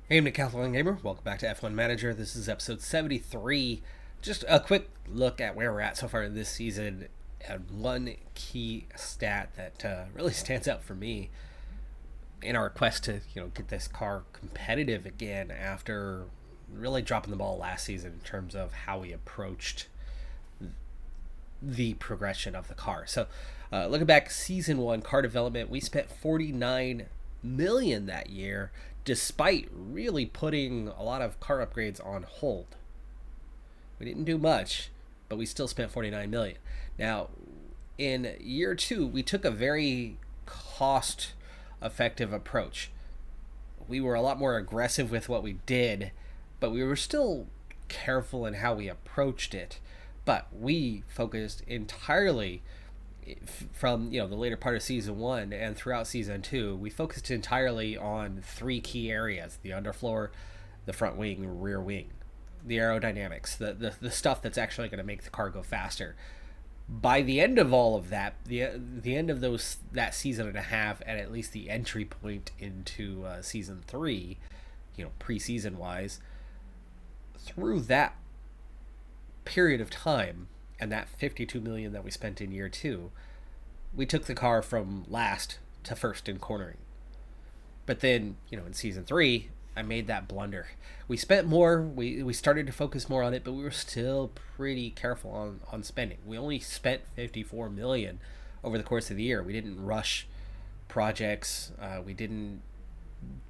Hey, I'm Decathlon Gamer. Welcome back to F1 Manager. This is episode 73. Just a quick look at where we're at so far this season. And one key stat that really stands out for me in our quest to get this car competitive again after really dropping the ball last season in terms of how we approached the progression of the car. So, looking back, season one car development, we spent 49 million that year, despite really putting a lot of car upgrades on hold. We didn't do much, but we still spent 49 million. Now, in year two, we took a very cost effective approach. We were a lot more aggressive with what we did, but we were still careful in how we approached it. But we focused entirely from the later part of season one and throughout season two. We focused entirely on three key areas: the underfloor, the front wing, rear wing, the aerodynamics, the stuff that's actually going to make the car go faster. By the end of all of that, the end of that season and a half, and at least the entry point into season three, preseason wise, through that period of time and that 52 million that we spent in year two, we took the car from last to first in cornering. But then, in season three, I made that blunder. We spent more, we started to focus more on it, but we were still pretty careful on spending. We only spent 54 million over the course of the year. We didn't rush projects. We didn't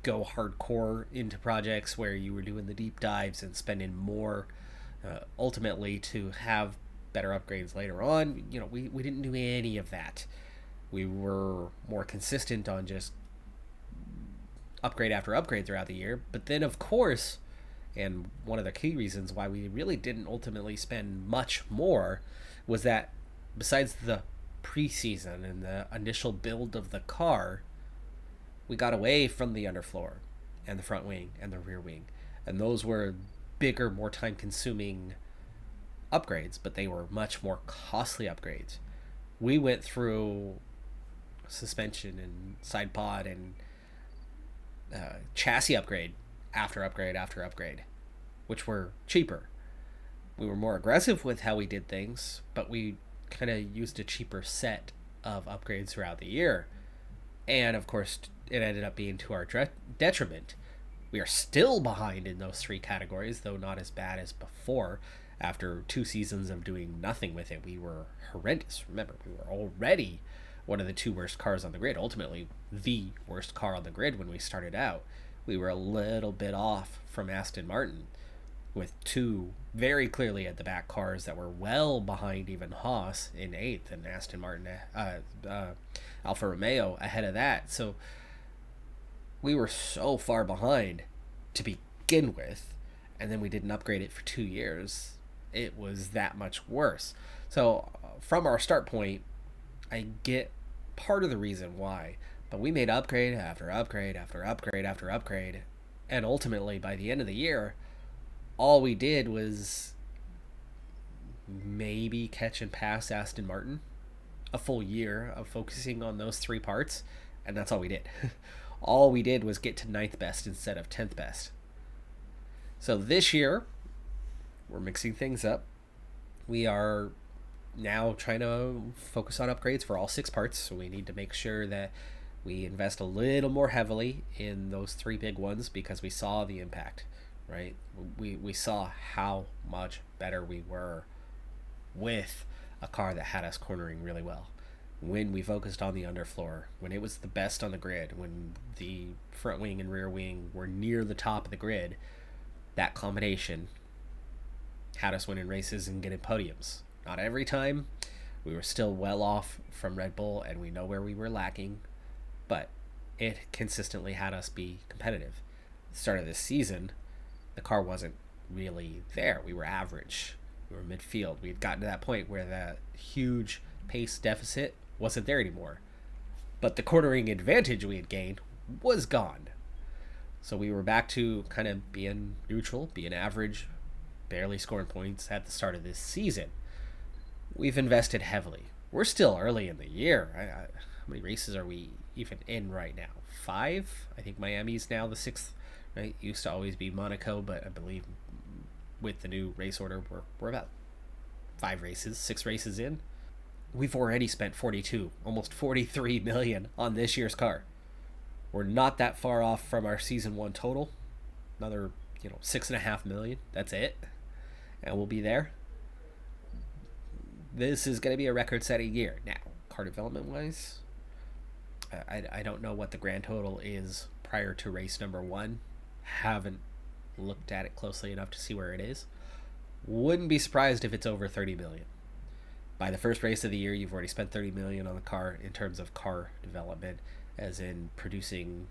go hardcore into projects where you were doing the deep dives and spending more ultimately to have better upgrades later on. We didn't do any of that. We were more consistent on just upgrade after upgrade throughout the year. But then, of course, and one of the key reasons why we really didn't ultimately spend much more was that besides the preseason and the initial build of the car, we got away from the underfloor and the front wing and the rear wing. And those were bigger, more time consuming upgrades, but they were much more costly upgrades. We went through suspension and side pod and chassis upgrade after upgrade after upgrade, which were cheaper. We were more aggressive with how we did things, but we kind of used a cheaper set of upgrades throughout the year. And of course, it ended up being to our detriment. We are still behind in those three categories, though not as bad as before. After 2 seasons of doing nothing with it, we were horrendous. Remember, we were already one of the 2 worst cars on the grid, ultimately the worst car on the grid when we started out. We were a little bit off from Aston Martin, with 2 very clearly at the back cars that were well behind even Haas in 8th, and Aston Martin, Alfa Romeo ahead of that. So we were so far behind to begin with, and then we didn't upgrade it for 2 years. It was that much worse. So from our start point, I get part of the reason why, but we made upgrade after upgrade after upgrade after upgrade, and ultimately by the end of the year, all we did was maybe catch and pass Aston Martin. A full year of focusing on those 3 parts, and that's all we did. All we did was get to 9th best instead of 10th best. So this year, we're mixing things up. We are now trying to focus on upgrades for all 6 parts, so we need to make sure that we invest a little more heavily in those 3 big ones, because we saw the impact, right? We saw how much better we were with a car that had us cornering really well. When we focused on the underfloor, when it was the best on the grid, when the front wing and rear wing were near the top of the grid, that combination had us winning races and getting podiums. Not every time. We were still well off from Red Bull, and we know where we were lacking, but it consistently had us be competitive. At the start of this season, the car wasn't really there. We were average. We were midfield. We had gotten to that point where that huge pace deficit wasn't there anymore. But the cornering advantage we had gained was gone. So we were back to kind of being neutral, being average, barely scoring points at the start of this season. We've invested heavily. We're still early in the year. How many races are we even in right now? 5? I think Miami's now the 6th right? Used to always be Monaco, but I believe with the new race order, we're about 6 races in. We've already spent 42, almost 43 million on this year's car. We're not that far off from our season 1 total. Another, 6.5 million. That's it. And we'll be there. This is going to be a record-setting year. Now, car development-wise, I don't know what the grand total is prior to race number 1. Haven't looked at it closely enough to see where it is. Wouldn't be surprised if it's over 30 million. By the first race of the year, you've already spent 30 million on the car in terms of car development, as in producing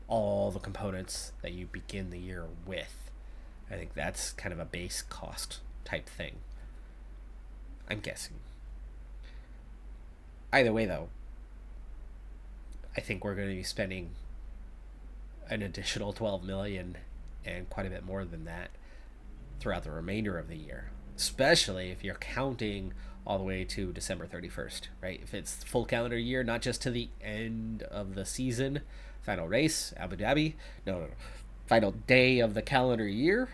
all the components that you begin the year with. I think that's kind of a base cost type thing, I'm guessing. Either way, though, I think we're going to be spending an additional 12 million and quite a bit more than that throughout the remainder of the year, especially if you're counting all the way to December 31st, right? If it's full calendar year, not just to the end of the season, final race, Abu Dhabi, no, final day of the calendar year,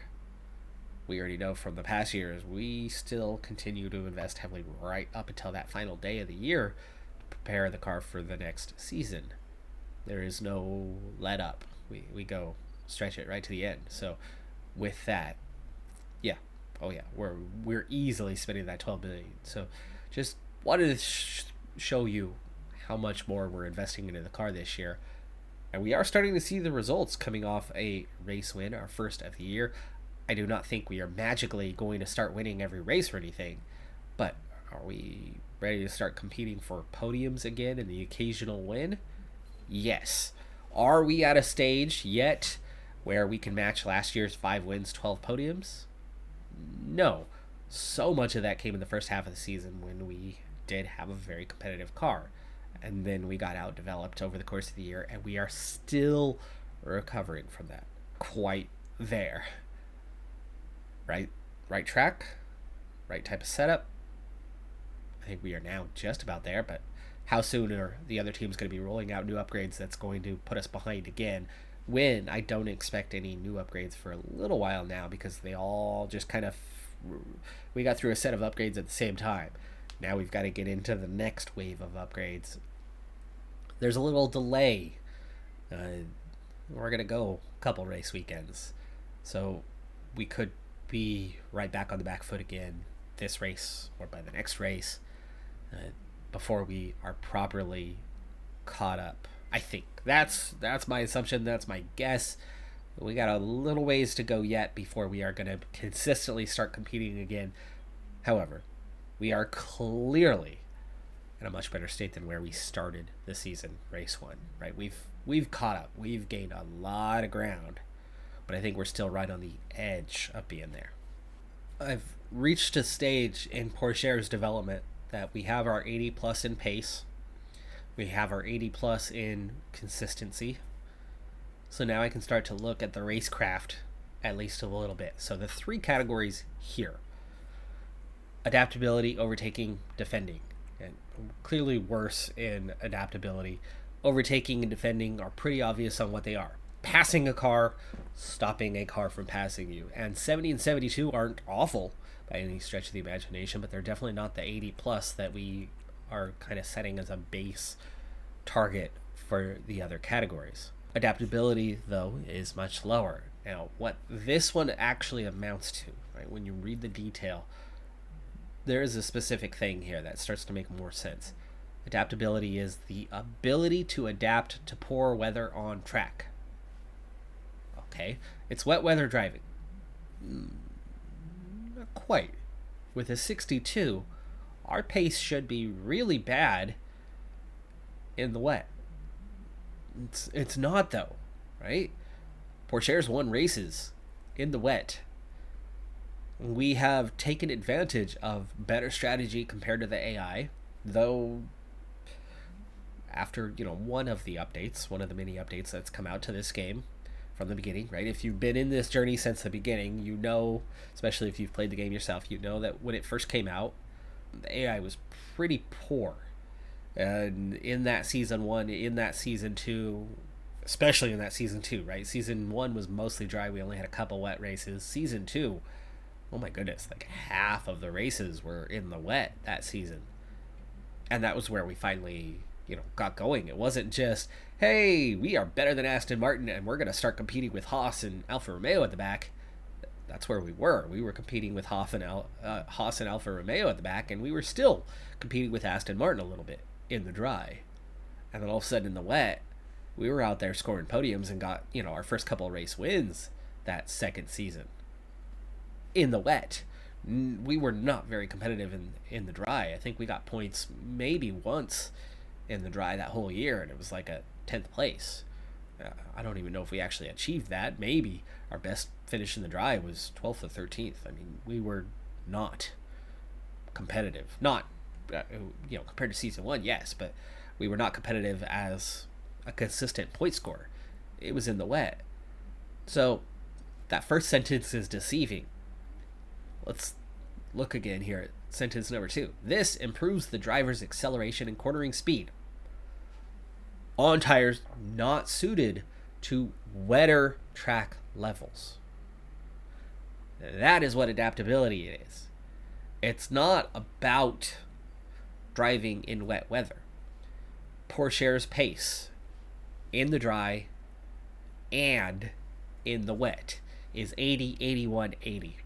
we already know from the past years, we still continue to invest heavily right up until that final day of the year to prepare the car for the next season. There is no let up. We go stretch it right to the end. So with that, yeah, we're easily spending that 12 million. So just wanted to show you how much more we're investing into the car this year. And we are starting to see the results coming off a race win, our first of the year. I do not think we are magically going to start winning every race or anything, but are we ready to start competing for podiums again and the occasional win? Yes. Are we at a stage yet where we can match last year's 5 wins, 12 podiums? No. So much of that came in the first half of the season when we did have a very competitive car. And then we got out-developed over the course of the year, and we are still recovering from that. Quite there. Right track, right type of setup. I think we are now just about there, but how soon are the other teams going to be rolling out new upgrades that's going to put us behind again? When I don't expect any new upgrades for a little while now, because they all just kind of, we got through a set of upgrades at the same time. Now we've got to get into the next wave of upgrades. There's a little delay. We're going to go a couple race weekends, so we could be right back on the back foot again this race or by the next race before we are properly caught up. I think that's my assumption. That's my guess. We got a little ways to go yet before we are going to consistently start competing again. However, we are clearly in a much better state than where we started the season, race 1. Right? We've caught up. We've gained a lot of ground, but I think we're still right on the edge of being there. I've reached a stage in Pourchaire's development that we have our 80 plus in pace. We have our 80 plus in consistency. So now I can start to look at the racecraft at least a little bit. So the 3 categories here: adaptability, overtaking, defending. And clearly worse in adaptability. Overtaking and defending are pretty obvious on what they are. Passing a car, stopping a car from passing you. And 70 and 72 aren't awful by any stretch of the imagination, but they're definitely not the 80 plus that we are kind of setting as a base target for the other categories. Adaptability, though, is much lower. Now, what this one actually amounts to, right, when you read the detail, there is a specific thing here that starts to make more sense. Adaptability is the ability to adapt to poor weather on track. Okay, it's wet weather driving. Not quite. With a 62, our pace should be really bad in the wet. It's not, though, right? Pourchaire's won races in the wet. We have taken advantage of better strategy compared to the AI, though after, one of the many updates that's come out to this game from the beginning, right? If you've been in this journey since the beginning, you know, especially if you've played the game yourself, you know that when it first came out, the AI was pretty poor. And in that season 1, in that season 2, especially in that season 2, right? Season 1 was mostly dry. We only had a couple wet races. Season 2, oh my goodness, like half of the races were in the wet that season. And that was where we finally, got going. It wasn't just, hey, we are better than Aston Martin and we're going to start competing with Haas and Alfa Romeo at the back. That's where we were. We were competing with Haas and Alfa Romeo at the back, and we were still competing with Aston Martin a little bit in the dry. And then all of a sudden in the wet, we were out there scoring podiums and got, our first couple of race wins that second season. In the wet, we were not very competitive in the dry. I think we got points maybe once in the dry that whole year, and it was like a 10th place. I don't even know if we actually achieved that. Maybe our best finish in the dry was 12th or 13th. I mean, we were not competitive. Not, compared to season 1, yes, but we were not competitive as a consistent point scorer. It was in the wet. So that first sentence is deceiving. Let's look again here at sentence number 2. This improves the driver's acceleration and cornering speed on tires not suited to wetter track levels. That is what adaptability is. It's not about driving in wet weather. Pourchaire's pace in the dry and in the wet is 80, 81, 80.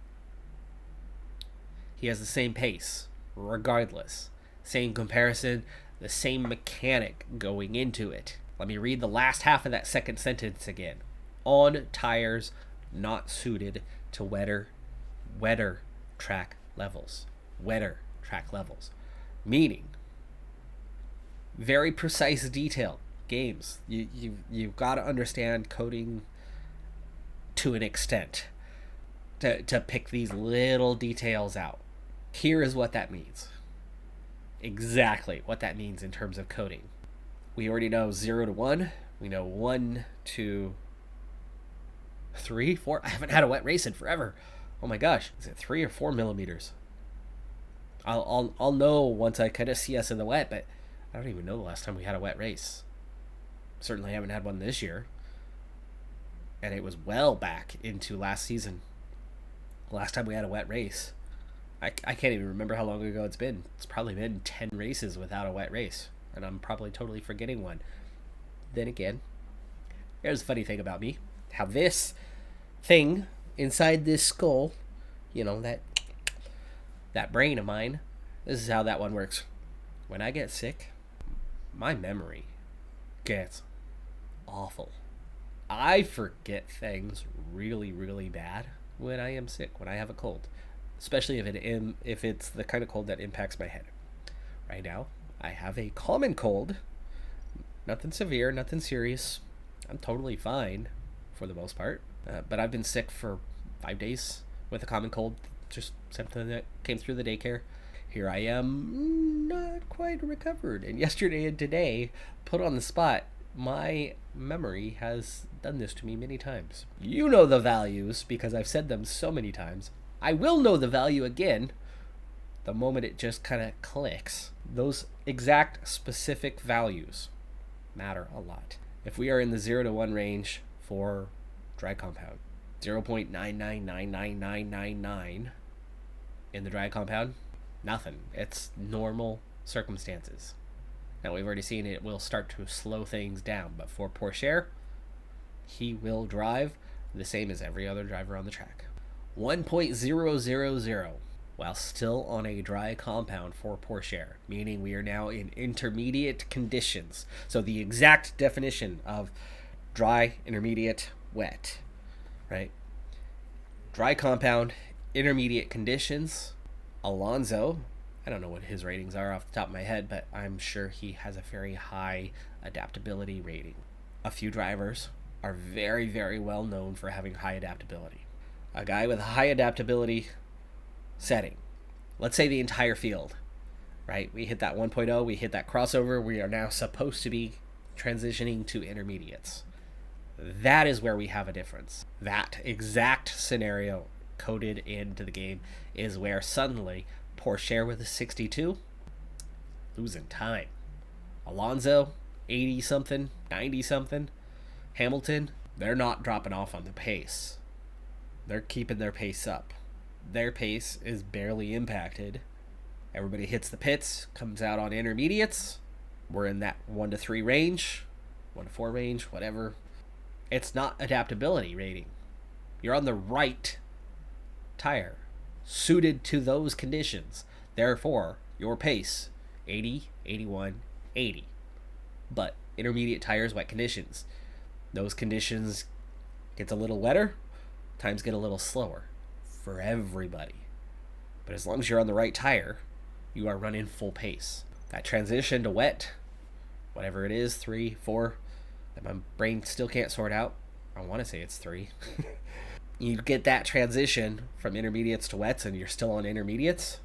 He has the same pace, regardless. Same comparison, the same mechanic going into it. Let me read the last half of that second sentence again. On tires not suited to wetter track levels. Wetter track levels. Meaning, very precise detail games. You've got to understand coding to an extent to pick these little details out. Here is what that means. Exactly what that means in terms of coding. We already know 0 to 1. We know 1 to 3, 4. I haven't had a wet race in forever. Oh my gosh, is it 3 or 4 millimeters? I'll know once I kind of see us in the wet, but I don't even know the last time we had a wet race. Certainly haven't had one this year. And it was well back into last season. Last time we had a wet race. I can't even remember how long ago it's been. It's probably been 10 races without a wet race. And I'm probably totally forgetting one. Then again, here's the funny thing about me. How this thing inside this skull, that brain of mine, this is how that one works. When I get sick, my memory gets awful. I forget things really, really bad when I am sick, when I have a cold. Especially if it's the kind of cold that impacts my head. Right now, I have a common cold. Nothing severe, nothing serious. I'm totally fine for the most part. But I've been sick for 5 days with a common cold. Just something that came through the daycare. Here I am, not quite recovered. And yesterday and today, put on the spot, my memory has done this to me many times. You know the values because I've said them so many times. I will know the value again the moment it just kind of clicks. Those exact specific values matter a lot. If we are in the 0 to 1 range for dry compound, 0.9999999 in the dry compound, nothing. It's normal circumstances. Now we've already seen it will start to slow things down, but for Pourchaire, he will drive the same as every other driver on the track. 1.000 while still on a dry compound for Pourchaire, meaning we are now in intermediate conditions. So the exact definition of dry, intermediate, wet, right? Dry compound, intermediate conditions. Alonso, I don't know what his ratings are off the top of my head, but I'm sure he has a very high adaptability rating. A few drivers are very, very well known for having high adaptability. A guy with a high adaptability setting, let's say the entire field, right? We hit that 1.0, we hit that crossover, we are now supposed to be transitioning to intermediates. That is where we have a difference. That exact scenario coded into the game is where suddenly Pourchaire with a 62, losing time. Alonso, 80 something, 90 something, Hamilton, they're not dropping off on the pace. They're keeping their pace up. Their pace is barely impacted. Everybody hits the pits, comes out on intermediates. We're in that 1 to 3 range, 1 to 4 range, whatever. It's not adaptability rating. You're on the right tire, suited to those conditions. Therefore, your pace, 80, 81, 80. But intermediate tires, wet conditions. Those conditions gets a little wetter, times get a little slower for everybody. But as long as you're on the right tire, you are running full pace. That transition to wet, whatever it is, 3, 4, that my brain still can't sort out. I want to say it's 3. You get that transition from intermediates to wets and you're still on intermediates.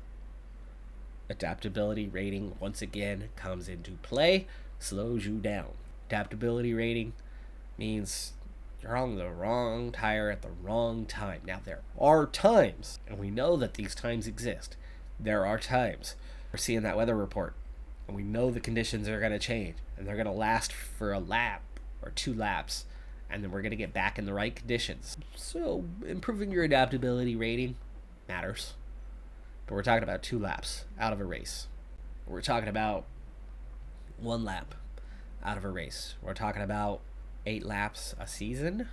Adaptability rating once again comes into play, slows you down. Adaptability rating means you're on the wrong tire at the wrong time. Now, there are times, and we know that these times exist. There are times we're seeing that weather report, and we know the conditions are going to change, and they're going to last for a lap or 2 laps, and then we're going to get back in the right conditions. So, improving your adaptability rating matters. But we're talking about 2 laps out of a race. We're talking about 1 lap out of a race. We're talking about 8 laps a season,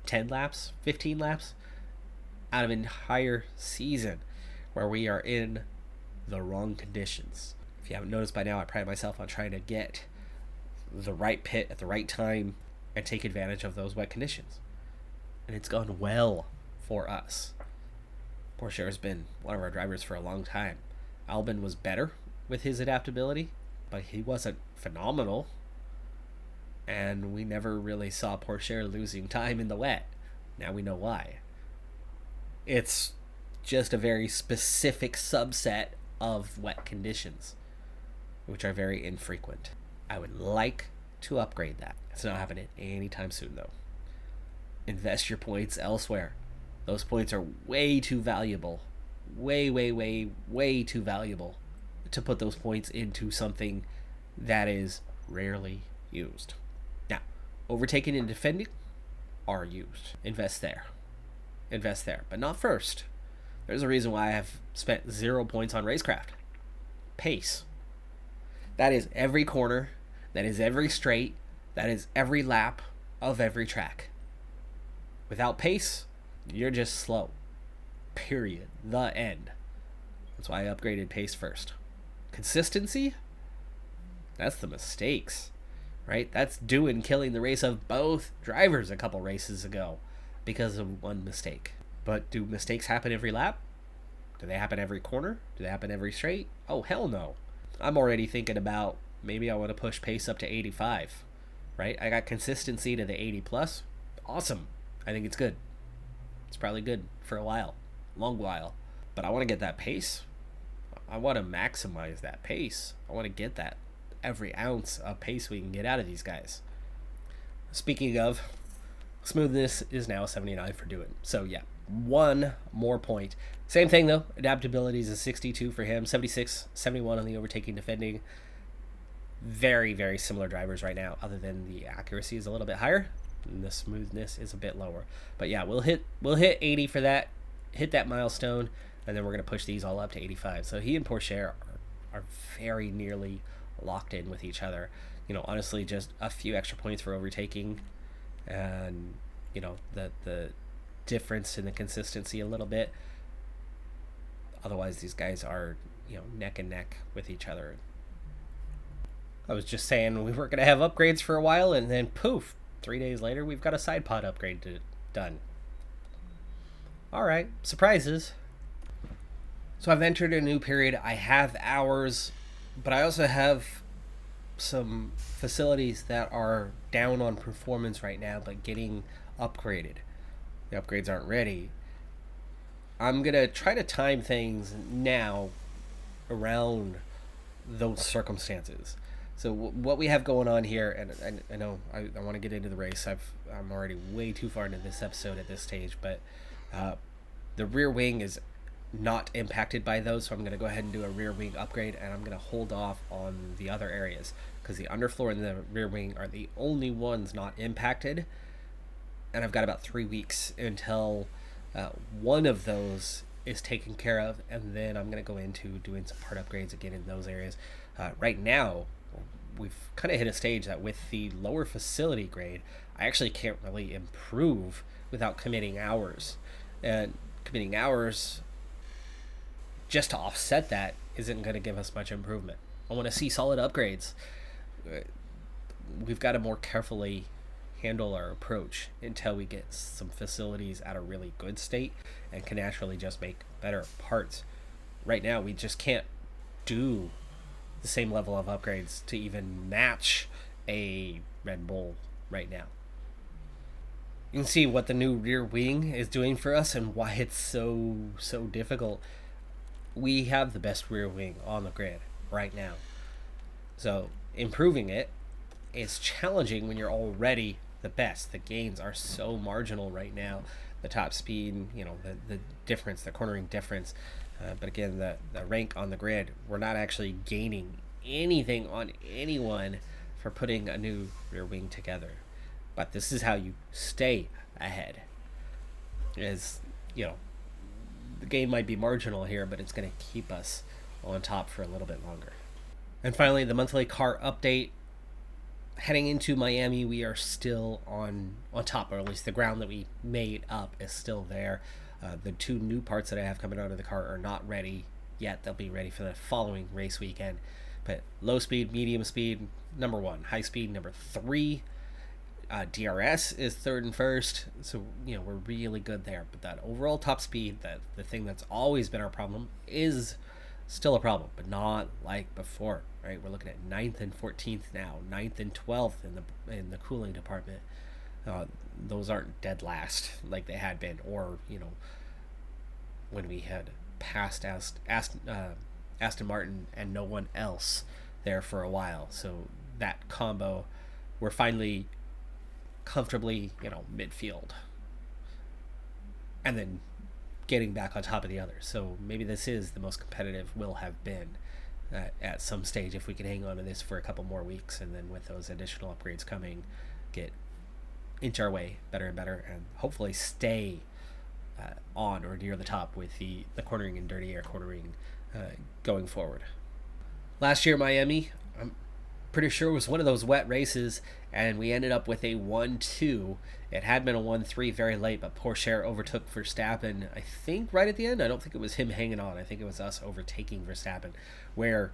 10 laps, 15 laps out of an entire season where we are in the wrong conditions. If you haven't noticed by now, I pride myself on trying to get the right pit at the right time and take advantage of those wet conditions. And it's gone well for us. Pourchaire has been one of our drivers for a long time. Albin was better with his adaptability, but he wasn't phenomenal. And we never really saw Pourchaire losing time in the wet. Now we know why. It's just a very specific subset of wet conditions, which are very infrequent. I would like to upgrade that. It's not happening anytime soon, though. Invest your points elsewhere. Those points are way too valuable. Way too valuable to put those points into something that is rarely used. Now, overtaking and defending are used. Invest there. But not first. There's a reason why I have spent 0 points on racecraft. Pace. That is every corner. That is every straight. That is every lap of every track. Without pace, you're just slow. Period. The end. That's why I upgraded pace first. Consistency? That's the mistakes, right? That's killing the race of both drivers a couple races ago because of one mistake. But do mistakes happen every lap? Do they happen every corner? Do they happen every straight? Oh, hell no. I'm already thinking about maybe I want to push pace up to 85, right? I got consistency to the 80 plus. Awesome. I think it's good. It's probably good for a while, long while. But I want to get that pace. I want to maximize that pace. I want to get that every ounce of pace we can get out of these guys. Speaking of, smoothness is now 79 for doing. So yeah, 1 more point. Same thing though. Adaptability is a 62 for him, 76, 71 on the overtaking defending. Very similar drivers right now, other than the accuracy is a little bit higher and the smoothness is a bit lower. But yeah, we'll hit 80 for that, hit that milestone, and then we're going to push these all up to 85. So he and Pourchaire are very nearly locked in with each other. You know, honestly, just a few extra points for overtaking, and you know, the difference in the consistency a little bit. Otherwise, these guys are, you know, neck and neck with each other. I was just saying we weren't going to have upgrades for a while, and then poof, 3 days later, we've got a side pod upgrade done. All right, surprises. So I've entered a new period. I have hours, but I also have some facilities that are down on performance right now, but getting upgraded. The upgrades aren't ready. I'm going to try to time things now around those circumstances. So what we have going on here, and I know I want to get into the race. I'm already way too far into this episode at this stage, but the rear wing is not impacted by those, so I'm going to go ahead and do a rear wing upgrade, and I'm going to hold off on the other areas because the underfloor and the rear wing are the only ones not impacted. And I've got about 3 weeks until one of those is taken care of, and then I'm going to go into doing some part upgrades again in those areas. Right now, we've kind of hit a stage that with the lower facility grade, I actually can't really improve without committing hours. And committing hours just to offset that isn't going to give us much improvement. I want to see solid upgrades. We've got to more carefully handle our approach until we get some facilities at a really good state and can actually just make better parts. Right now, we just can't do the same level of upgrades to even match a Red Bull right now. You can see what the new rear wing is doing for us and why it's so difficult. We have the best rear wing on the grid right now. So improving it is challenging when you're already the best. The gains are so marginal right now. The top speed, the difference, the cornering difference. But again, the rank on the grid, we're not actually gaining anything on anyone for putting a new rear wing together. But this is how you stay ahead. The gain might be marginal here, but it's going to keep us on top for a little bit longer. And finally, the monthly car update. Heading into Miami, we are still on top, or at least the ground that we made up is still there. The 2 new parts that I have coming out of the car are not ready yet. They'll be ready for the following race weekend. But low speed, medium speed, number 1. High speed, number 3. DRS is 3rd and 1st. So, we're really good there. But that overall top speed, the thing that's always been our problem, is still a problem, but not like before, right? We're looking at 9th and 14th now, 9th and 12th in the cooling department. Those aren't dead last like they had been, or when we had passed Aston Martin and no one else there for a while. So that combo, we're finally comfortably midfield, and then getting back on top of the others. So maybe this is the most competitive we'll have been at some stage if we can hang on to this for a couple more weeks, and then with those additional upgrades coming, inch our way better and better, and hopefully stay on or near the top with the cornering and dirty air cornering going forward. Last year, Miami, I'm pretty sure it was one of those wet races, and we ended up with a 1-2. It had been a 1-3 very late, but Porsche overtook Verstappen, I think, right at the end. I don't think it was him hanging on. I think it was us overtaking Verstappen, where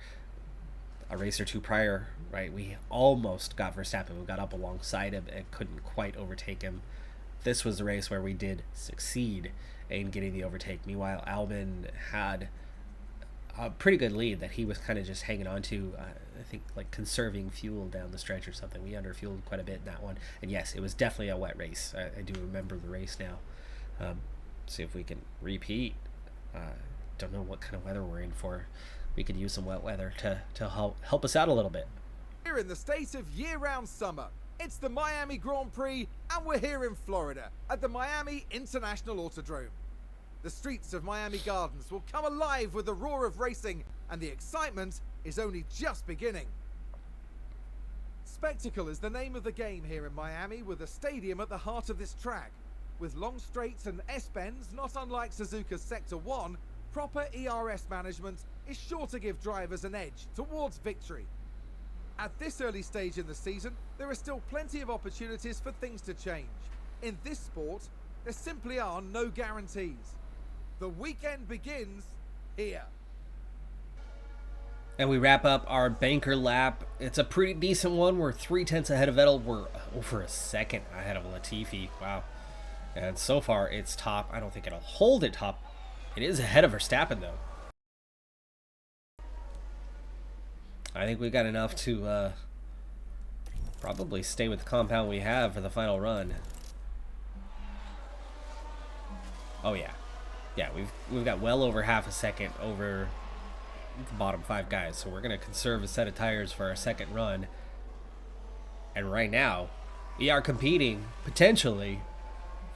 a race or two prior, right, we almost got Verstappen. We got up alongside him and couldn't quite overtake him. This was the race where we did succeed in getting the overtake. Meanwhile, Albon had a pretty good lead that he was kind of just hanging on to, I think, like conserving fuel down the stretch or something. We underfueled quite a bit in that one. And yes, it was definitely a wet race. I do remember the race now. See if we can repeat. Don't know what kind of weather we're in for. We could use some wet weather to help us out a little bit. We're in the state of year-round summer. It's the Miami Grand Prix, and we're here in Florida at the Miami International Autodrome. The streets of Miami Gardens will come alive with the roar of racing, and the excitement is only just beginning. Spectacle is the name of the game here in Miami, with a stadium at the heart of this track. With long straights and S-bends, not unlike Suzuka's Sector 1, proper ERS management is sure to give drivers an edge towards victory. At this early stage in the season, there are still plenty of opportunities for things to change. In this sport, there simply are no guarantees. The weekend begins here. And we wrap up our banker lap. It's a pretty decent one. We're 0.3 ahead of Vettel. We're over a second ahead of Latifi. Wow. And so far, it's top. I don't think it'll hold it top. It is ahead of Verstappen, though. I think we got enough to probably stay with the compound we have for the final run. Oh, yeah. Yeah, we've got well over half a second over the bottom 5 guys, so we're going to conserve a set of tires for our second run. And right now, we are competing, potentially,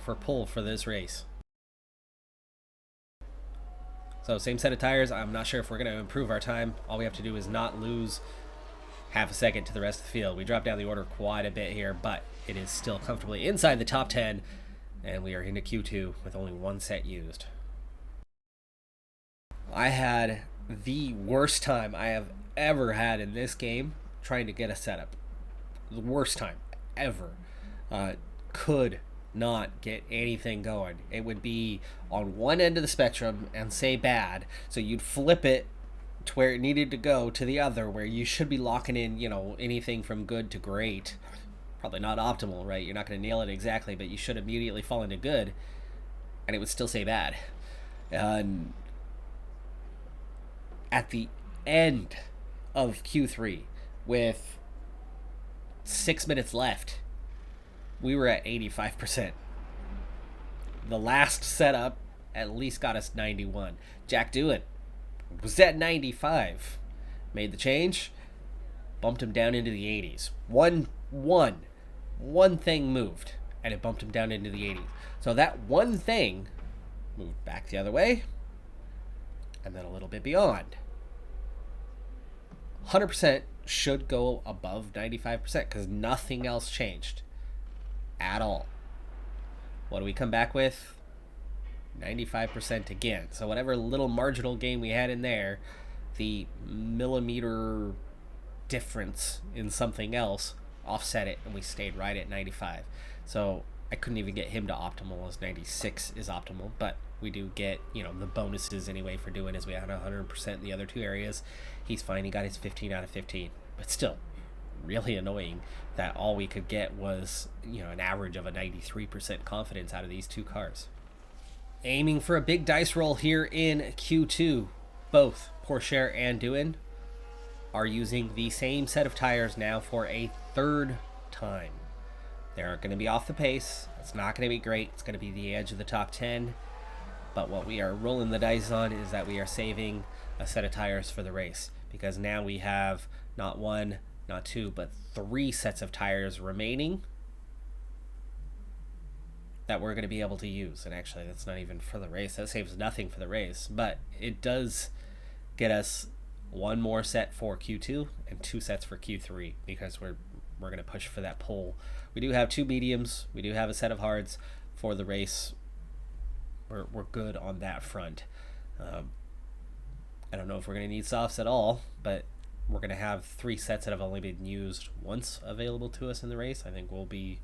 for pole for this race. So same set of tires. I'm not sure if we're going to improve our time. All we have to do is not lose half a second to the rest of the field. We dropped down the order quite a bit here, but it is still comfortably inside the top 10, and we are into Q2 with only one set used. I had the worst time I have ever had in this game trying to get a setup. The worst time ever. Could not get anything going. It would be on one end of the spectrum and say bad, so you'd flip it to where it needed to go to the other, where you should be locking in, anything from good to great. Probably not optimal, right? You're not going to nail it exactly, but you should immediately fall into good, and it would still say bad. And at the end of Q3, with 6 minutes left, we were at 85%. The last setup at least got us 91. Jack Doohan was at 95. Made the change, bumped him down into the 80s. One thing moved, and it bumped him down into the 80s. So that one thing moved back the other way, and then a little bit beyond. 100% should go above 95% because nothing else changed at all. What do we come back with? 95% again. So whatever little marginal gain we had in there, the millimeter difference in something else offset it, and we stayed right at 95. So I couldn't even get him to optimal, as 96 is optimal, but we do get, the bonuses anyway for doing as we had 100% in the other two areas. He's fine. He got his 15 out of 15, but still really annoying that all we could get was, an average of a 93% confidence out of these two cars. Aiming for a big dice roll here in Q2. Both Pourchaire and Doohan are using the same set of tires now for a third time. They're going to be off the pace. It's not going to be great. It's going to be the edge of the top 10. But what we are rolling the dice on is that we are saving a set of tires for the race, because now we have not one, not two, but 3 sets of tires remaining that we're going to be able to use. And actually, that's not even for the race. That saves nothing for the race, but it does get us one more set for Q2 and 2 sets for Q3, because we're going to push for that pole. We do have 2 mediums. We do have a set of hards for the race. We're good on that front. I don't know if we're going to need softs at all, but we're going to have 3 sets that have only been used once available to us in the race. I think we'll be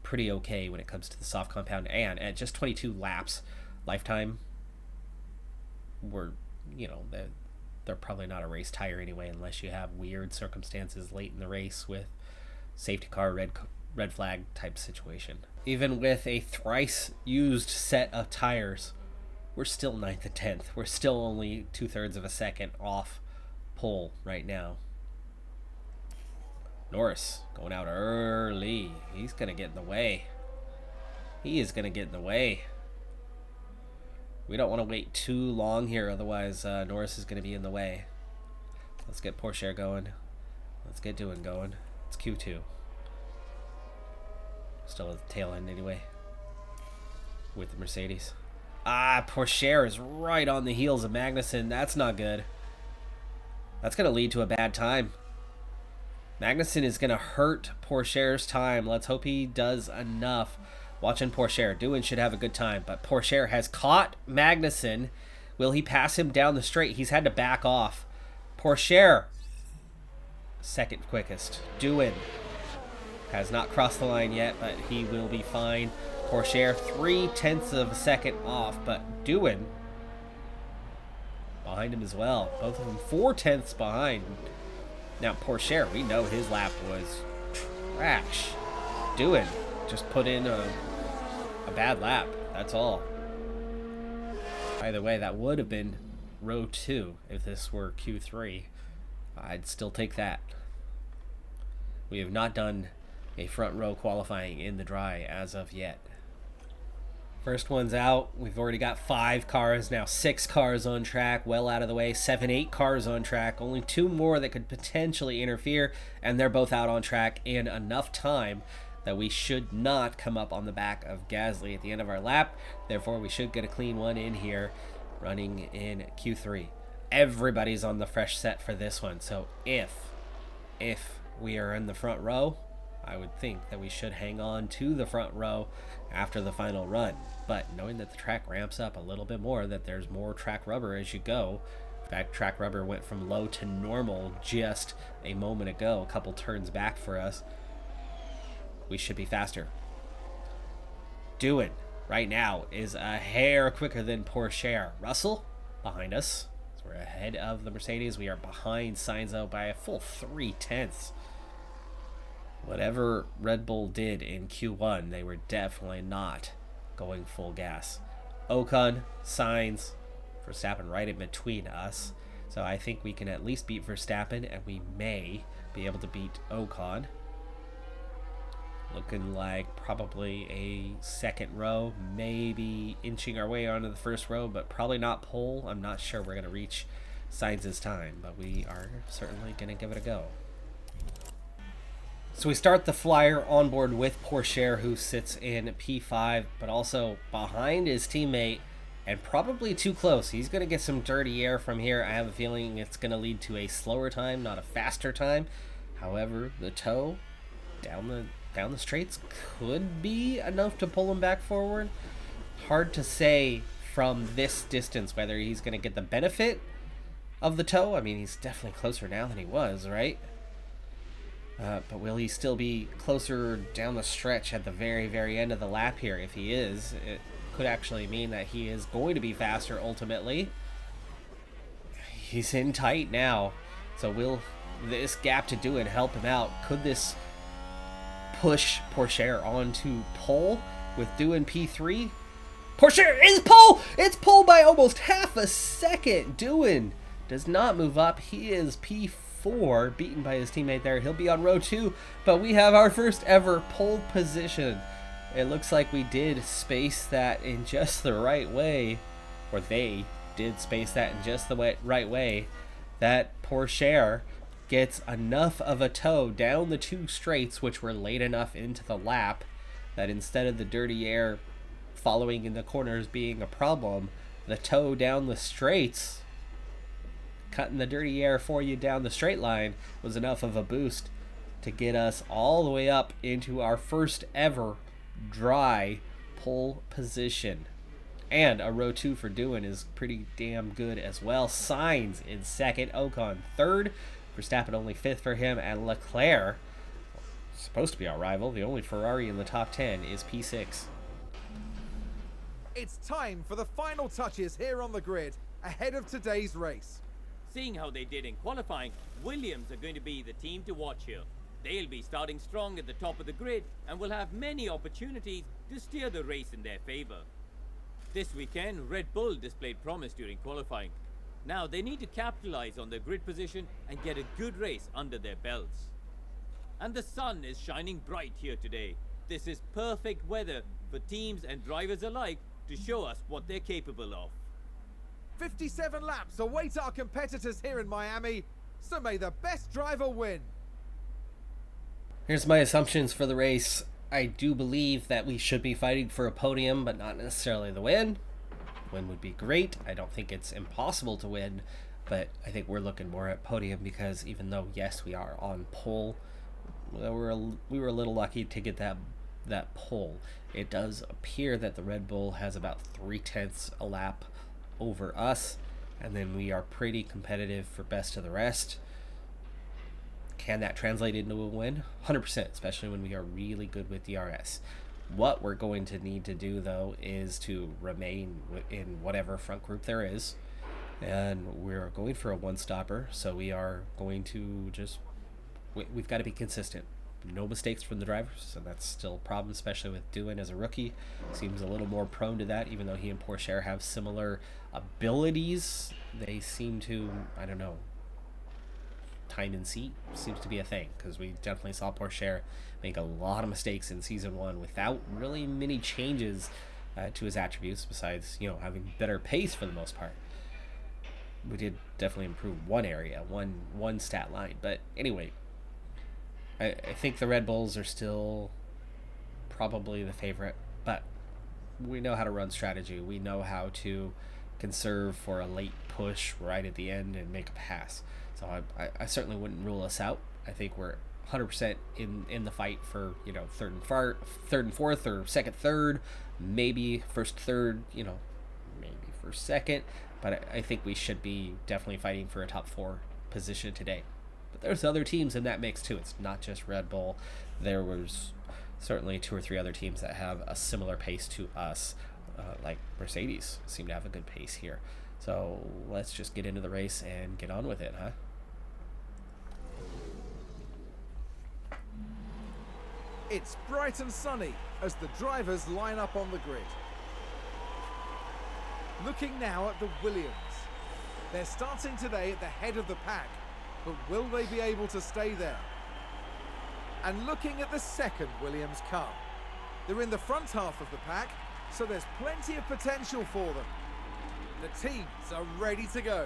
pretty okay when it comes to the soft compound. And at just 22 laps lifetime, we're they're probably not a race tire anyway, unless you have weird circumstances late in the race with safety car, red flag type situation. Even with a thrice used set of tires, we're still 9th and 10th. We're still only 2/3 of a second off pole right now. Norris going out early. He's going to get in the way. He is going to get in the way. We don't want to wait too long here, otherwise Norris is going to be in the way. Let's get Pourchaire going. Let's get Doohan going. It's Q2. Still at the tail end anyway, with the Mercedes. Pourchaire is right on the heels of Magnussen. That's not good. That's going to lead to a bad time. Magnussen is going to hurt Pourchaire's time. Let's hope he does enough. Watching Pourchaire. Doohan should have a good time, but Pourchaire has caught Magnussen. Will he pass him down the straight? He's had to back off. Pourchaire, second quickest. Doohan has not crossed the line yet, but he will be fine. Pourchaire 0.3 of a second off, but Doohan behind him as well. Both of them 0.4 behind. Now Pourchaire, we know his lap was trash. Doohan just put in a bad lap. That's all. Either way, that would have been row 2 if this were Q3. I'd still take that. We have not done a front row qualifying in the dry as of yet. First one's out. We've already got 5 cars, now 6 cars on track, well out of the way. 7, 8 cars on track. Only 2 more that could potentially interfere, and they're both out on track in enough time that we should not come up on the back of Gasly at the end of our lap. Therefore, we should get a clean one in here running in Q3. Everybody's on the fresh set for this one, so if if we are in the front row, I would think that we should hang on to the front row after the final run. But knowing that the track ramps up a little bit more, that there's more track rubber as you go. In fact, track rubber went from low to normal just a moment ago, a couple turns back for us. We should be faster. Doing right now is a hair quicker than Porsche. Russell behind us. So we're ahead of the Mercedes. We are behind Sainz by a full 0.3. Whatever Red Bull did in Q1, they were definitely not going full gas. Ocon, Sainz, Verstappen right in between us. So I think we can at least beat Verstappen, and we may be able to beat Ocon. Looking like probably a second row, maybe inching our way onto the first row, but probably not pole. I'm not sure we're going to reach Sainz's time, but we are certainly going to give it a go. So we start the flyer on board with Porsche, who sits in P5, but also behind his teammate and probably too close. He's going to get some dirty air from here. I have a feeling it's going to lead to a slower time, not a faster time. However, the toe down the straights could be enough to pull him back forward. Hard to say from this distance whether he's going to get the benefit of the toe. I mean, he's definitely closer now than he was, right? But will he still be closer down the stretch at the very, very end of the lap here? If he is, it could actually mean that he is going to be faster ultimately. He's in tight now. So will this gap to do it help him out? Could this push Porsche onto pole with doing P3? Porsche is pole! It's pole by almost half a second. Doing does not move up. He is P4, beaten by his teammate there. He'll be on row 2, but we have our first ever pole position. It looks like we did space that in just the right way, or they did space that in just the right way, that Porsche gets enough of a toe down the 2 straights, which were late enough into the lap, that instead of the dirty air following in the corners being a problem, the toe down the straights, cutting the dirty air for you down the straight line, was enough of a boost to get us all the way up into our first ever dry pole position. And a row 2 for doing is pretty damn good as well. Sainz in second, Ocon third, Verstappen only 5th for him, and Leclerc, supposed to be our rival, the only Ferrari in the top 10, is P6. It's time for the final touches here on the grid ahead of today's race. Seeing how they did in qualifying, Williams are going to be the team to watch here. They'll be starting strong at the top of the grid and will have many opportunities to steer the race in their favor. This weekend, Red Bull displayed promise during qualifying. Now they need to capitalize on their grid position and get a good race under their belts. And the sun is shining bright here today. This is perfect weather for teams and drivers alike to show us what they're capable of. 57 laps await our competitors here in Miami, so may the best driver win. Here's my assumptions for the race. I do believe that we should be fighting for a podium, but not necessarily the win. Win would be great. I don't think it's impossible to win, but I think we're looking more at podium because even though, yes, we are on pole, we were a little lucky to get that pole. It does appear that the Red Bull has about 0.3 a lap over us, and then we are pretty competitive for best of the rest. Can that translate into a win? 100%, especially when we are really good with DRS. What we're going to need to do, though, is to remain in whatever front group there is. And we're going for a one-stopper, so we are going to just... We've got to be consistent. No mistakes from the drivers, and that's still a problem, especially with Doohan as a rookie. Seems a little more prone to that, even though he and Porsche have similar abilities. They seem to, I don't know, time in seat seems to be a thing, because we definitely saw Porsche make a lot of mistakes in season 1 without really many changes to his attributes, besides, you know, having better pace for the most part. We did definitely improve one area, one stat line, but anyway, I think the Red Bulls are still probably the favorite, but we know how to run strategy. We know how to conserve for a late push right at the end and make a pass. So I certainly wouldn't rule us out I think we're 100% in the fight for, you know, third and fourth, or second, third, maybe first, third, you know, maybe first, second. But I think we should be definitely fighting for a top 4 position today. But there's other teams in that mix too. It's not just Red Bull. There was certainly 2 or 3 other teams that have a similar pace to us, like Mercedes seem to have a good pace here. So let's just get into the race and get on with it, huh? It's bright and sunny as the drivers line up on the grid. Looking now at the Williams. They're starting today at the head of the pack, but will they be able to stay there? And looking at the second Williams car. They're in the front half of the pack, so there's plenty of potential for them. The teams are ready to go.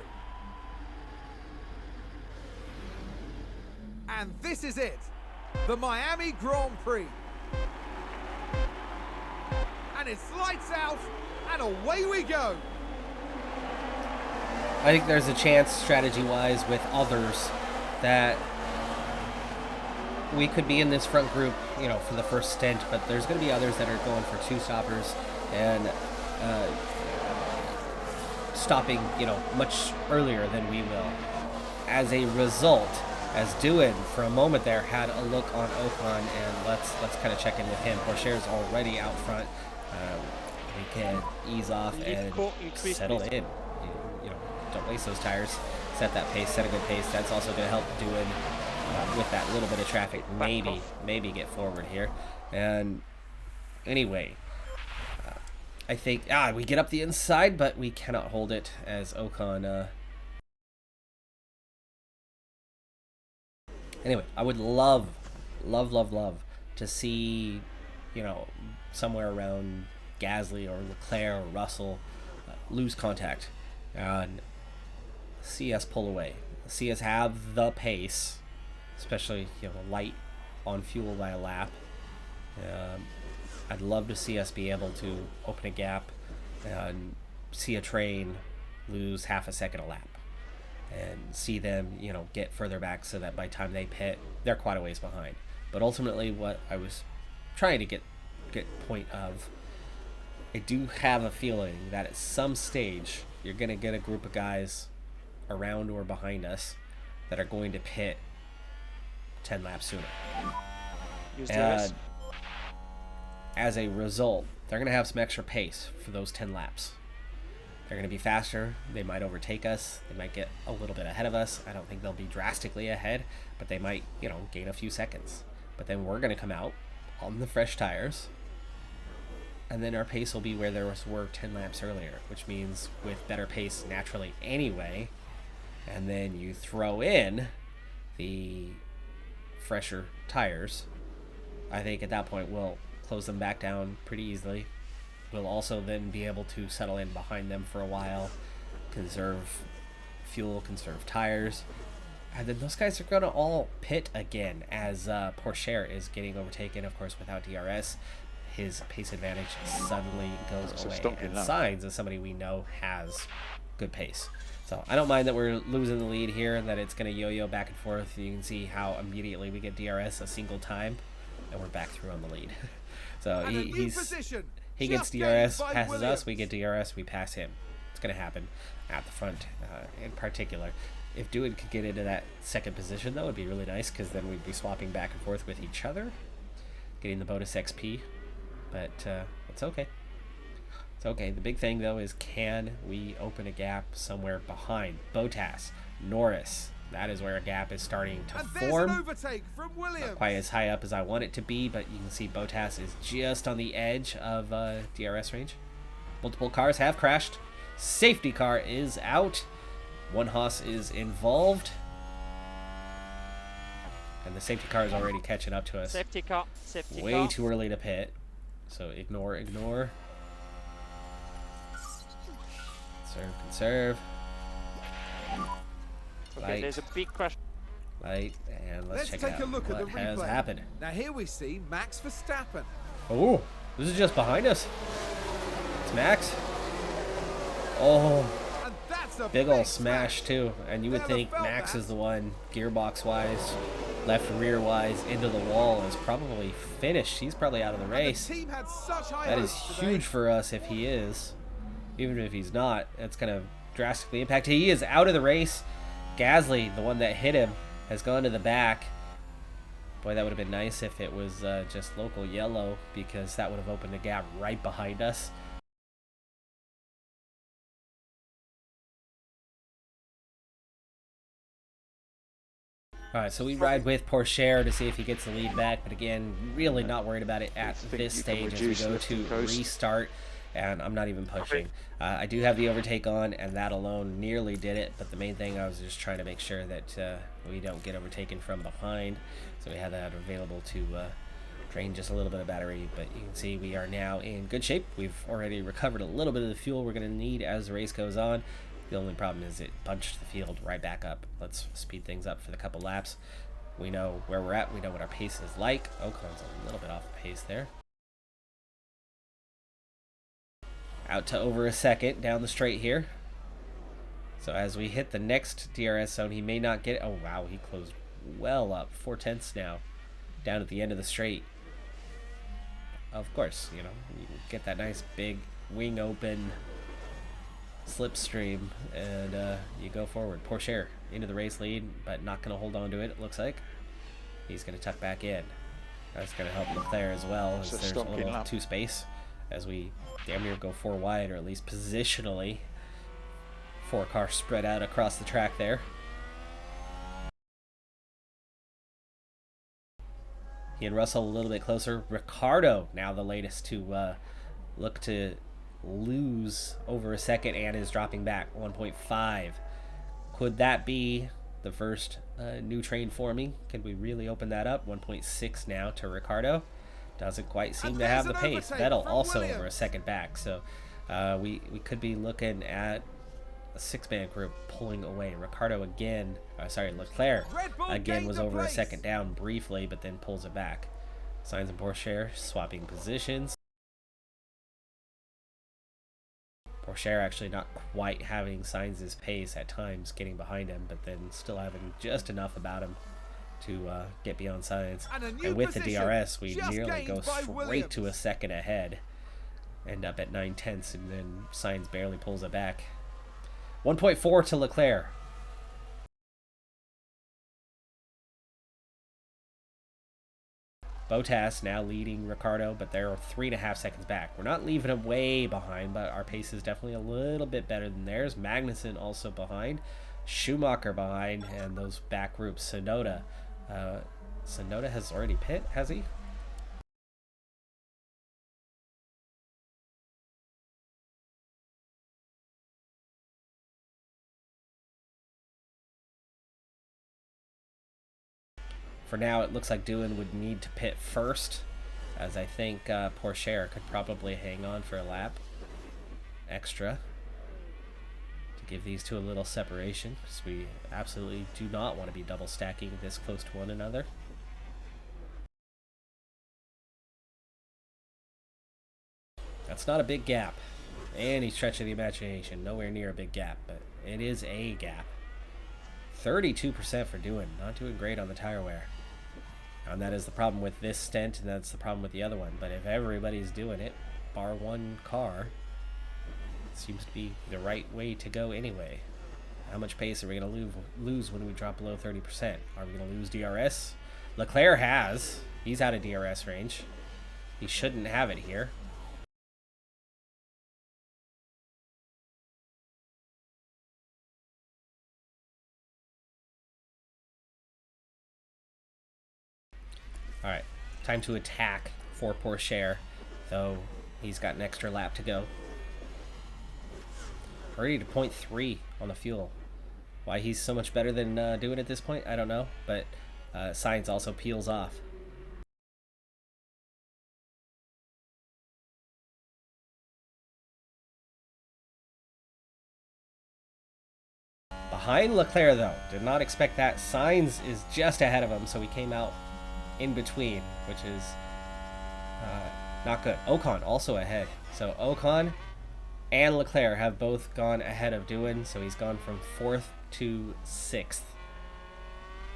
And this is it, the Miami Grand Prix. And it's lights out, and away we go. I think there's a chance, strategy-wise, with others, that we could be in this front group, you know, for the first stint, but there's going to be others that are going for 2 stoppers and stopping, you know, much earlier than we will. As a result, as Dewan for a moment there had a look on Ocon, and let's kind of check in with him. Pourchaire's already out front. We can ease off and settle in. You know, don't waste those tires. Set that pace. Set a good pace. That's also going to help Dewan with that little bit of traffic. Maybe get forward here. And anyway, I think we get up the inside, but we cannot hold it as Ocon. Anyway, I would love to see, you know, somewhere around Gasly or Leclerc or Russell lose contact and see us pull away. See us have the pace, especially, you know, light on fuel by a lap. I'd love to see us be able to open a gap and see a train lose half a second a lap, and see them, you know, get further back so that by the time they pit, they're quite a ways behind. But ultimately, what I was trying to get point of, I do have a feeling that at some stage you're going to get a group of guys around or behind us that are going to pit 10 laps sooner. And as a result, they're going to have some extra pace for those 10 laps. They're going to be faster. They might overtake us. They might get a little bit ahead of us. I don't think they'll be drastically ahead, but they might, you know, gain a few seconds. But then we're going to come out on the fresh tires, and then our pace will be where were 10 laps earlier, which means with better pace naturally anyway. And then you throw in the fresher tires. I think at that point we'll close them back down pretty easily. We'll also then be able to settle in behind them for a while, conserve fuel, conserve tires, and then those guys are going to all pit again as Pourchaire is getting overtaken, of course, without DRS. His pace advantage suddenly goes away, and Sainz is somebody we know has good pace. So I don't mind that we're losing the lead here, and that it's going to yo-yo back and forth. You can see how immediately we get DRS a single time, and we're back through on the lead. So he gets DRS, passes us, we get DRS, we pass him. It's going to happen at the front in particular. If Dewan could get into that second position, though, it would be really nice, because then we'd be swapping back and forth with each other, getting the bonus XP. But it's okay. It's okay. The big thing, though, is can we open a gap somewhere behind Bottas, Norris? That is where a gap is starting to form. An overtake from Williams. Not quite as high up as I want it to be, but you can see Bottas is just on the edge of DRS range. Multiple cars have crashed. Safety car is out. One Haas is involved. And the safety car is already catching up to us. Safety car. Way too early to pit. So ignore. Conserve. Okay, Light. there's a big crash. Light, and let's check take out a look at the what has replay. happened. Now here we see Max Verstappen. Oh, this is just behind us. It's Max. Oh, And that's a big ol' smash too. And you would Never think felt Max that. is the one, gearbox wise, left rear wise into the wall is probably finished. He's probably out of the race. The team had such high That is hopes today. huge for us if he is. Even if he's not, that's going to drastically impact. He is out of the race. Gasly, the one that hit him, has gone to the back. Boy, that would have been nice if it was just local yellow, because that would have opened a gap right behind us. Alright, so we ride with Pourchaire to see if he gets the lead back, but again, really not worried about it at this stage as we go to restart, and I'm not even pushing. I do have the overtake on, and that alone nearly did it, but the main thing, I was just trying to make sure that we don't get overtaken from behind, so we had that available to drain just a little bit of battery. But you can see we are now in good shape. We've already recovered a little bit of the fuel we're going to need as the race goes on. The only problem is it punched the field right back up. Let's speed things up for the couple laps. We know where we're at. We know what our pace is like. Ocon's a little bit off the pace there. Out to over a second down the straight here. So as we hit the next DRS zone, he may not get it. Oh, wow, he closed well up. 4/10 now down at the end of the straight. Of course, you know, you get that nice big wing open slipstream, and you go forward. Pourchaire into the race lead, but not going to hold on to it, it looks like. He's going to tuck back in. That's going to help Leclerc as well, as there's a little two space as we damn near go 4 wide, or at least positionally 4 cars spread out across the track there. He and Russell a little bit closer. Ricciardo now the latest to look to lose over a second and is dropping back 1.5. Could that be the first new train forming? Can we really open that up? 1.6 now to Ricciardo. Doesn't quite seem to have the pace. Vettel also Williams over a second back. So we could be looking at a 6-man group pulling away. Ricciardo again, Leclerc again was over a second down briefly, but then pulls it back. Sainz and Pourchaire swapping positions. Pourchaire actually not quite having Sainz's pace at times, getting behind him, but then still having just enough about him to get beyond Sainz. And with the DRS, we nearly go straight to a second ahead. End up at 9/10, and then Sainz barely pulls it back. 1.4 to Leclerc. Bottas now leading Ricciardo, but they're 3.5 seconds back. We're not leaving them way behind, but our pace is definitely a little bit better than theirs. Magnussen also behind. Schumacher behind, and those back groups. Sonoda. Sonoda has already pit, has he? For now, it looks like Doohan would need to pit first, as I think Pourchaire could probably hang on for a lap extra to give these two a little separation, because we absolutely do not want to be double stacking this close to one another. That's not a big gap. Any stretch of the imagination, nowhere near a big gap, but it is a gap. 32% for Doohan, not doing great on the tire wear. And that is the problem with this stint, and that's the problem with the other one. But if everybody's doing it, bar one car, it seems to be the right way to go anyway. How much pace are we going to lose when we drop below 30%? Are we going to lose DRS? Leclerc has. He's out of DRS range. He shouldn't have it here. Alright, time to attack for Pourchaire, though he's got an extra lap to go. Already to 0.3 on the fuel. Why he's so much better than Doohan at this point, I don't know, but Sainz also peels off. Behind Leclerc, though. Did not expect that. Sainz is just ahead of him, so he came out in between, which is not good. Ocon also ahead. So Ocon and Leclerc have both gone ahead of Doohan, so he's gone from 4th to 6th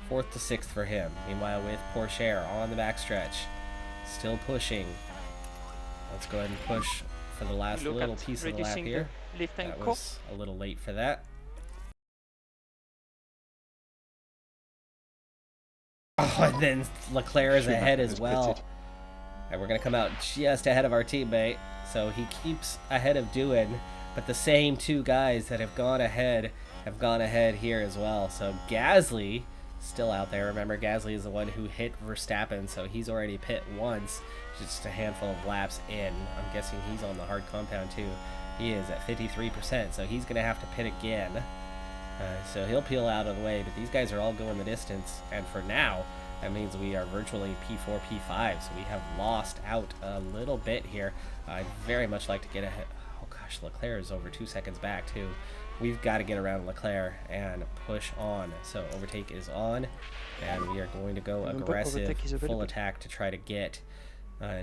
4th to 6th for him. Meanwhile, with Pourchaire on the backstretch, still pushing. Let's go ahead and push for the last little piece of the lap here. That was a little late for that. Oh, and then Leclerc is ahead as well. And we're going to come out just ahead of our teammate. So he keeps ahead of Doohan, but the same two guys that have gone ahead here as well. So Gasly still out there. Remember, Gasly is the one who hit Verstappen, so he's already pit once, just a handful of laps in. I'm guessing he's on the hard compound too. He is at 53%, so he's going to have to pit again. So he'll peel out of the way, but these guys are all going the distance, and for now, that means we are virtually P4, P5, so we have lost out a little bit here. I'd very much like to get ahead. Oh gosh, Leclerc is over 2 seconds back too. We've got to get around Leclerc and push on. So overtake is on, and we are going to go aggressive, full attack to try to get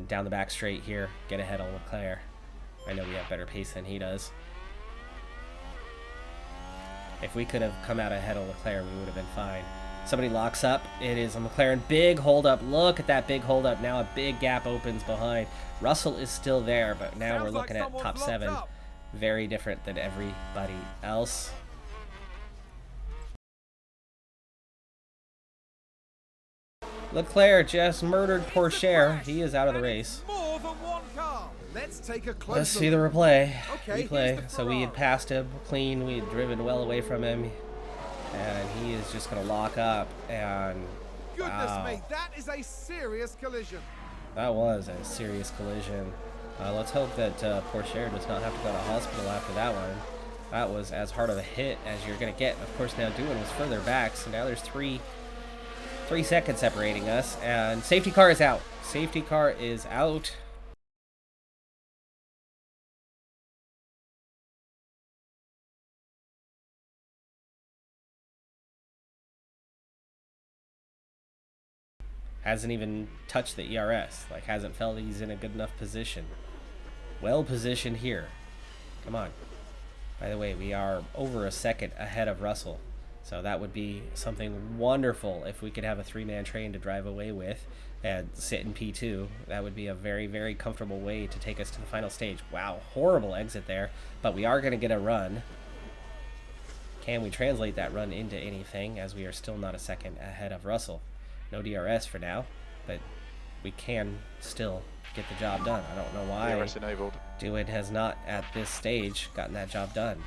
down the back straight here, get ahead of Leclerc. I know we have better pace than he does. If we could have come out ahead of Leclerc, we would have been fine. Somebody locks up. It is a McLaren. Big hold up. Look at that big hold up. Now a big gap opens behind. Russell is still there, but now we're looking at top 7. Very different than everybody else. Leclerc just murdered Pourchaire. He is out of the race. Let's see the replay. So we had passed him clean. We had driven well away from him. And he is just going to lock up. And goodness me, that is a serious collision. That was a serious collision. Let's hope that Pourchaire does not have to go to hospital after that one. That was as hard of a hit as you're going to get. Of course, now Doohan was further back, so now there's 3 seconds separating us. And safety car is out. Safety car is out. Hasn't even touched the ERS. Like, hasn't felt he's in a good enough position. Well positioned here. Come on. By the way, we are over a second ahead of Russell. So that would be something wonderful if we could have a 3-man train to drive away with and sit in P2. That would be a very, very comfortable way to take us to the final stage. Wow, horrible exit there. But we are going to get a run. Can we translate that run into anything, as we are still not a second ahead of Russell? No DRS for now, but we can still get the job done. I don't know why Doohan has not, at this stage, gotten that job done.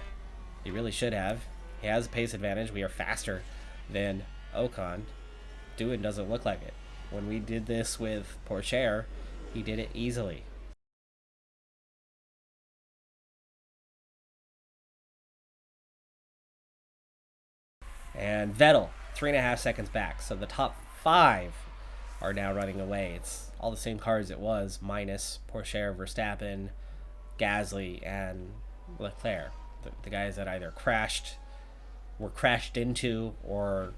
He really should have. He has a pace advantage. We are faster than Ocon. Doohan doesn't look like it. When we did this with Pourchaire, he did it easily. And Vettel, 3.5 seconds back. So the top 5 are now running away. It's all the same cars it was, minus Pourchaire, Verstappen, Gasly, and Leclerc. The guys that either were crashed into, or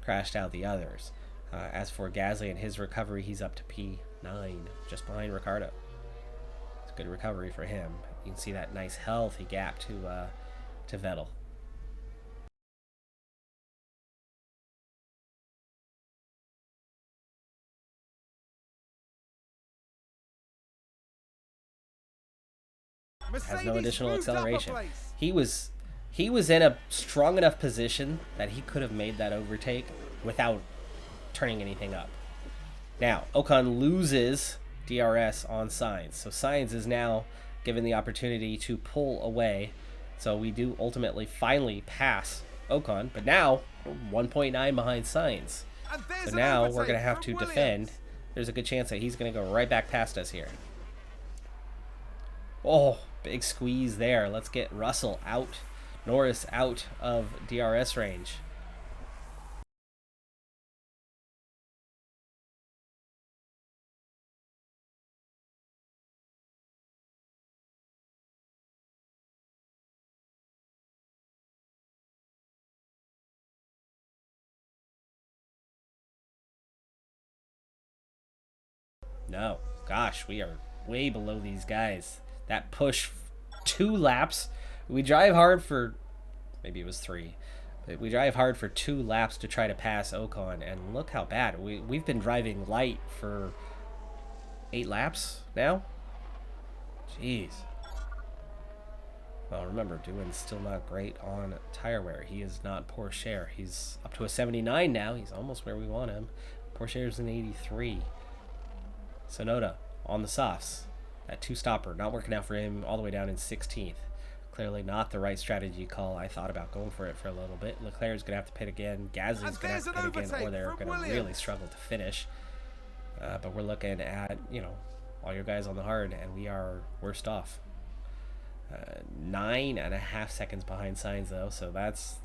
crashed out the others. As for Gasly and his recovery, he's up to P9, just behind Ricciardo. It's a good recovery for him. You can see that nice healthy gap to Vettel. Has no additional acceleration. He was in a strong enough position that he could have made that overtake without turning anything up. Now, Ocon loses DRS on Sainz. So Sainz is now given the opportunity to pull away. So we do ultimately finally pass Ocon, but now we're 1.9 behind Sainz. So now we're going to have to defend. There's a good chance that he's going to go right back past us here. Oh, big squeeze there. Let's get Russell out. Norris out of DRS range. No. Gosh, we are way below these guys. That push 2 laps. We drive hard for, maybe it was 3. But we drive hard for 2 laps to try to pass Ocon, and look how bad. We've been driving light for 8 laps now? Jeez. Well, remember, Doohan's still not great on tire wear. He is not Porsche. He's up to a 79 now. He's almost where we want him. Porsche's an 83. Sonoda on the softs. That 2-stopper not working out for him, all the way down in 16th. Clearly not the right strategy call. I thought about going for it for a little bit. Leclerc's going to have to pit again. Gasly's going to have to pit again, or they're going to really struggle to finish. But we're looking at, all your guys on the hard, and we are worst off. 9.5 seconds behind Sainz, though, so that's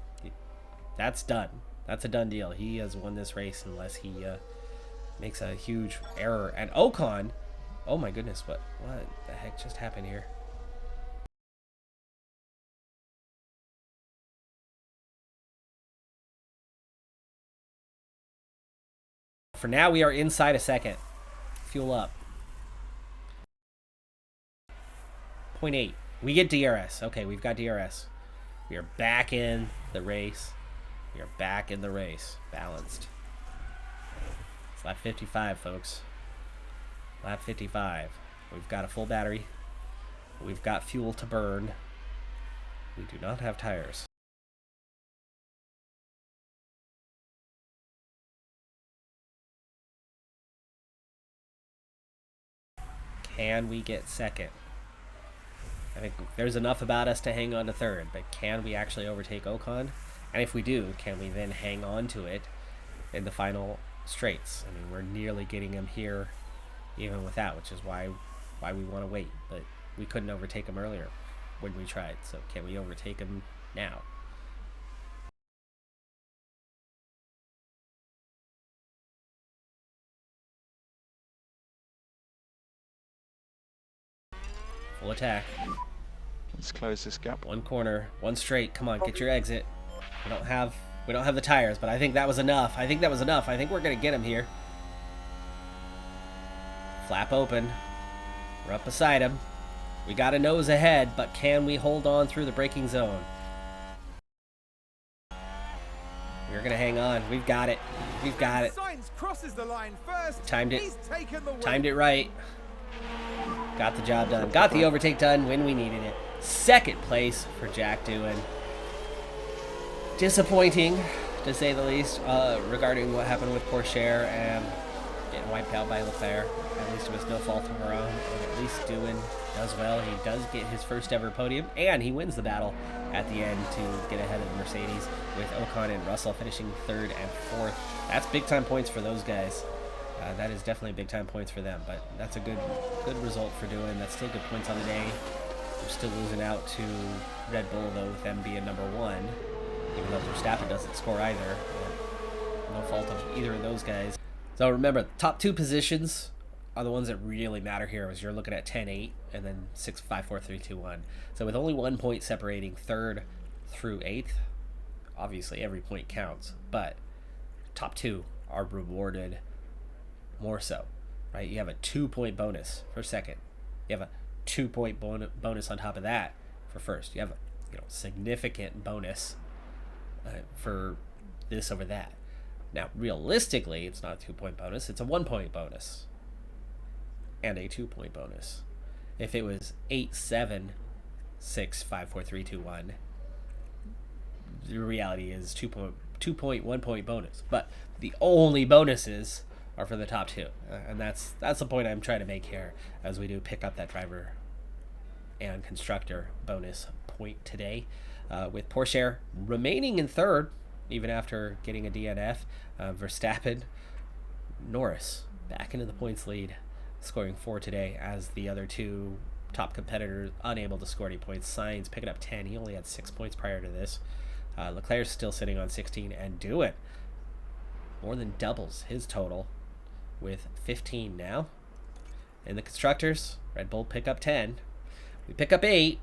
done. That's a done deal. He has won this race unless he makes a huge error. And Ocon, oh my goodness, what the heck just happened here? For now, we are inside a second. Fuel up. 0.8. We get DRS. Okay, we've got DRS. We are back in the race. We are back in the race. Balanced. It's lap 55, folks. Lap 55. We've got a full battery. We've got fuel to burn. We do not have tires. Can we get second? I think there's enough about us to hang on to third, but can we actually overtake Ocon? And if we do, can we then hang on to it in the final straights? I mean, we're nearly getting him here even with that, which is why we want to wait. But we couldn't overtake him earlier when we tried, so can we overtake him now? Full attack. Let's close this gap. One corner, one straight. Come on, get your exit. We don't have the tires, but I think that was enough. I think we're gonna get him here. Flap open. We're up beside him. We got a nose ahead, but can we hold on through the braking zone? We're gonna hang on. We've got it. We've got it. Sainz crosses the line first. Timed it. He's taken the win. Timed it right. Got the job done. Got the overtake done when we needed it. Second place for Jack Doohan. Disappointing, to say the least, regarding what happened with Porsche and getting wiped out by Leclerc. At least it was no fault of our own. And at least Doohan does well. He does get his first ever podium, and he wins the battle at the end to get ahead of the Mercedes, with Ocon and Russell finishing 3rd and 4th. That's big time points for those guys. That is definitely big time points for them, but that's a good result for Doohan. That's still good points on the day. We're still losing out to Red Bull, though, with them being number 1, even though Verstappen doesn't score either. No fault of either of those guys. So remember, the top 2 positions are the ones that really matter here, as you're looking at 10-8 and then 6, 5, 4, 3, 2, 1. So with only 1 point separating 3rd through 8th, obviously every point counts, but top 2 are rewarded more so, right? You have a 2-point bonus for 2nd. You have a 2-point bonus on top of that for 1st. You have a significant bonus for this over that. Now, realistically, it's not a 2-point bonus. It's a 1-point bonus and a 2-point bonus. If it was 8, 7, 6, 5, 4, 3, 2, 1, the reality is 2-point, 1-point bonus. But the only bonuses are for the top 2, and that's the point I'm trying to make here, as we do pick up that driver and constructor bonus point today, with Porsche remaining in 3rd even after getting a DNF. Verstappen, Norris back into the points lead, scoring 4 today, as the other 2 top competitors unable to score any points. Sainz picking up 10. He only had 6 points prior to this. Leclerc's still sitting on 16, and Doohan more than doubles his total with 15 now. In the constructors, Red Bull pick up 10. We pick up 8.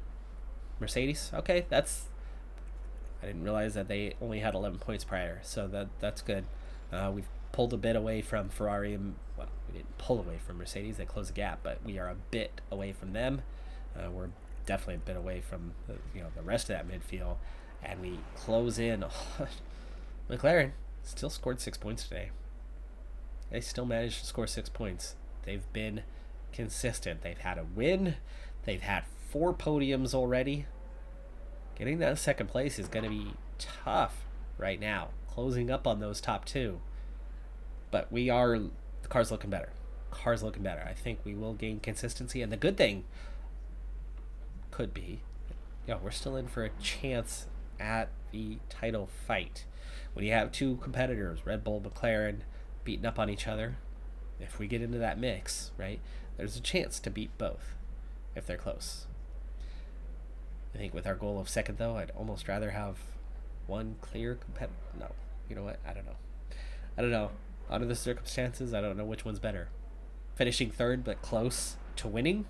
Mercedes, okay, I didn't realize that they only had 11 points prior, so that's good. We've pulled a bit away from Ferrari, and well, we didn't pull away from Mercedes. They closed the gap, but we are a bit away from them. We're definitely a bit away from the rest of that midfield, And we close in. McLaren still scored 6 points today. They still managed to score 6 points. They've been consistent. They've had a win. They've had 4 podiums already. Getting that second place is going to be tough right now. Closing up on those top 2. But the car's looking better. Car's looking better. I think we will gain consistency. And the good thing could be, we're still in for a chance at the title fight. When you have 2 competitors, Red Bull, McLaren, beating up on each other, if we get into that mix, right, there's a chance to beat both if they're close. I think with our goal of second, though, I'd almost rather have one clear competitor. No, you know what? I don't know. Under the circumstances, I don't know which one's better. Finishing third but close to winning,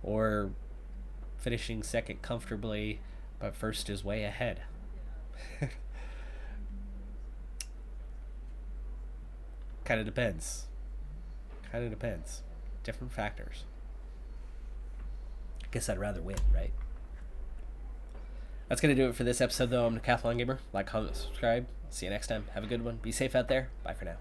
or finishing second comfortably but first is way ahead. Kind of depends. Different factors. I guess I'd rather win, right? That's going to do it for this episode, though. I'm Decathlon Gamer. Like, comment, subscribe. See you next time. Have a good one. Be safe out there. Bye for now.